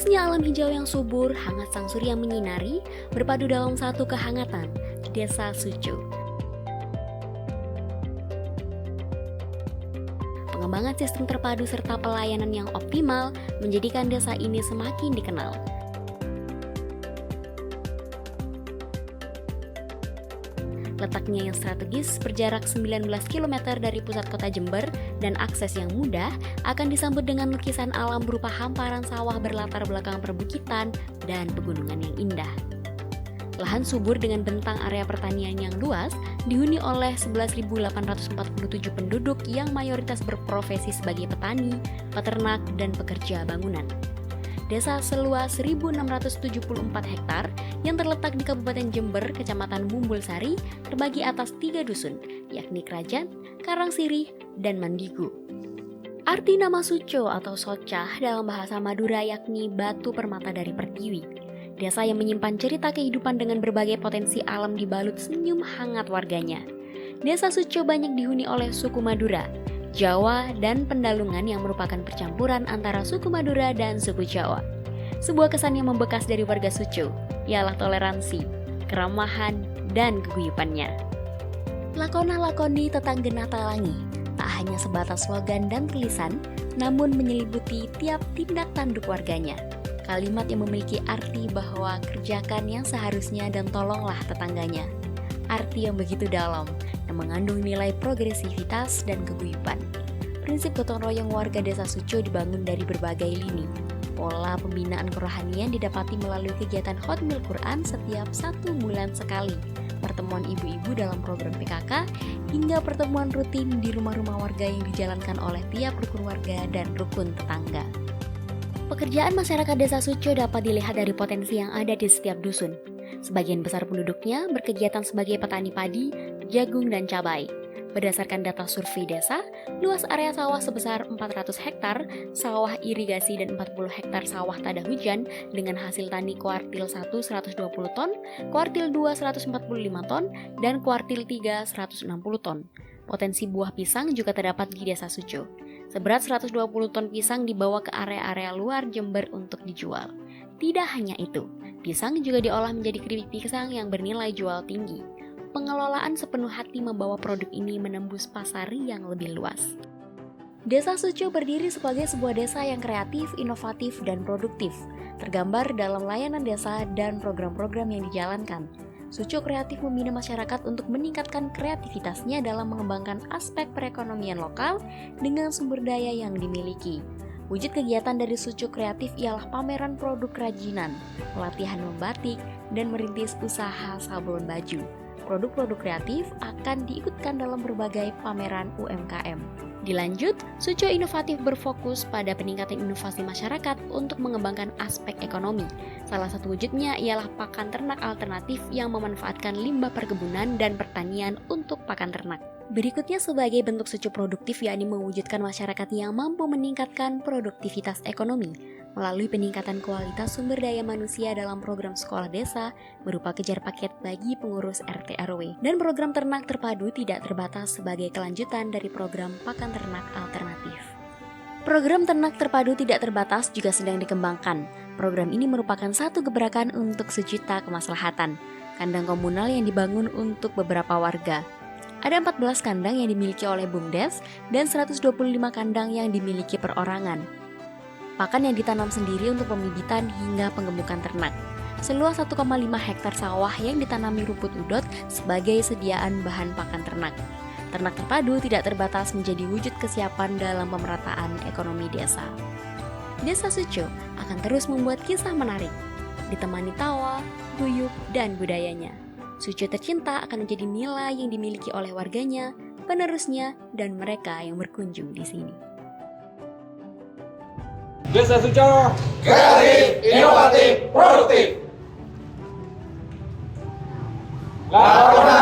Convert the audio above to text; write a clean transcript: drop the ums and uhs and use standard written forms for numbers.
Luasnya alam hijau yang subur, hangat sang surya menyinari, berpadu dalam satu kehangatan, Desa Suco. Pengembangan sistem terpadu serta pelayanan yang optimal menjadikan desa ini semakin dikenal. Letaknya yang strategis berjarak 19 km dari pusat kota Jember dan akses yang mudah akan disambut dengan lukisan alam berupa hamparan sawah berlatar belakang perbukitan dan pegunungan yang indah. Lahan subur dengan bentang area pertanian yang luas dihuni oleh 11.847 penduduk yang mayoritas berprofesi sebagai petani, peternak, dan pekerja bangunan. Desa seluas 1.674 hektar yang terletak di Kabupaten Jember, Kecamatan Bumbulsari, terbagi atas 3 dusun, yakni Krajan, Karangsirih, dan Mandigu. Arti nama Suco atau Socah dalam bahasa Madura yakni batu permata dari pertiwi. Desa yang menyimpan cerita kehidupan dengan berbagai potensi alam dibalut senyum hangat warganya. Desa Suco banyak dihuni oleh suku Madura, Jawa, dan Pendalungan yang merupakan percampuran antara suku Madura dan suku Jawa. Sebuah kesan yang membekas dari warga Suco ialah toleransi, keramahan, dan keguyupannya. Lakona-lakoni Tetanggenah Talangi tak hanya sebatas slogan dan tulisan, namun menyelimuti tiap tindak tanduk warganya. Kalimat yang memiliki arti bahwa kerjakan yang seharusnya dan tolonglah tetangganya. Arti yang begitu dalam, yang mengandung nilai progresivitas dan keguyupan. Prinsip gotong royong warga Desa Suco dibangun dari berbagai lini. Pola pembinaan kerohanian didapati melalui kegiatan Hotmil Quran setiap 1 bulan sekali, pertemuan ibu-ibu dalam program PKK, hingga pertemuan rutin di rumah-rumah warga yang dijalankan oleh tiap rukun warga dan rukun tetangga. Pekerjaan masyarakat Desa Suco dapat dilihat dari potensi yang ada di setiap dusun. Sebagian besar penduduknya berkegiatan sebagai petani padi, jagung, dan cabai. Berdasarkan data survei desa, luas area sawah sebesar 400 hektar, sawah irigasi dan 40 hektar sawah tada hujan dengan hasil tani kuartil 1 120 ton, kuartil 2 145 ton, dan kuartil 3 160 ton. Potensi buah pisang juga terdapat di Desa Suco. Seberat 120 ton pisang dibawa ke area-area luar Jember untuk dijual. Tidak hanya itu, pisang juga diolah menjadi keripik pisang yang bernilai jual tinggi. Pengelolaan sepenuh hati membawa produk ini menembus pasar yang lebih luas. Desa Suco berdiri sebagai sebuah desa yang kreatif, inovatif, dan produktif, tergambar dalam layanan desa dan program-program yang dijalankan. Suco kreatif membina masyarakat untuk meningkatkan kreativitasnya dalam mengembangkan aspek perekonomian lokal dengan sumber daya yang dimiliki. Wujud kegiatan dari Suco kreatif ialah pameran produk kerajinan, pelatihan membatik, dan merintis usaha sablon baju. Produk-produk kreatif akan diikutkan dalam berbagai pameran UMKM. Dilanjut, Suco inovatif berfokus pada peningkatan inovasi masyarakat untuk mengembangkan aspek ekonomi. Salah satu wujudnya ialah pakan ternak alternatif yang memanfaatkan limbah perkebunan dan pertanian untuk pakan ternak. Berikutnya sebagai bentuk Suco produktif yakni mewujudkan masyarakat yang mampu meningkatkan produktivitas ekonomi melalui peningkatan kualitas sumber daya manusia dalam program sekolah desa berupa kejar paket bagi pengurus RT RW dan program ternak terpadu tidak terbatas sebagai kelanjutan dari program pakan ternak alternatif. Program ternak terpadu tidak terbatas juga sedang dikembangkan. Program ini merupakan satu gebrakan untuk sejuta kemaslahatan, kandang komunal yang dibangun untuk beberapa warga. Ada 14 kandang yang dimiliki oleh BUMDes dan 125 kandang yang dimiliki perorangan. Pakan yang ditanam sendiri untuk pembibitan hingga penggemukan ternak. Seluas 1,5 hektar sawah yang ditanami rumput udot sebagai sediaan bahan pakan ternak. Ternak terpadu tidak terbatas menjadi wujud kesiapan dalam pemerataan ekonomi desa. Desa Suco akan terus membuat kisah menarik, ditemani tawa, guyup, dan budayanya. Suco tercinta akan menjadi nilai yang dimiliki oleh warganya, penerusnya, dan mereka yang berkunjung di sini. Desa Suco, kreatif, inovatif, produktif. Lakona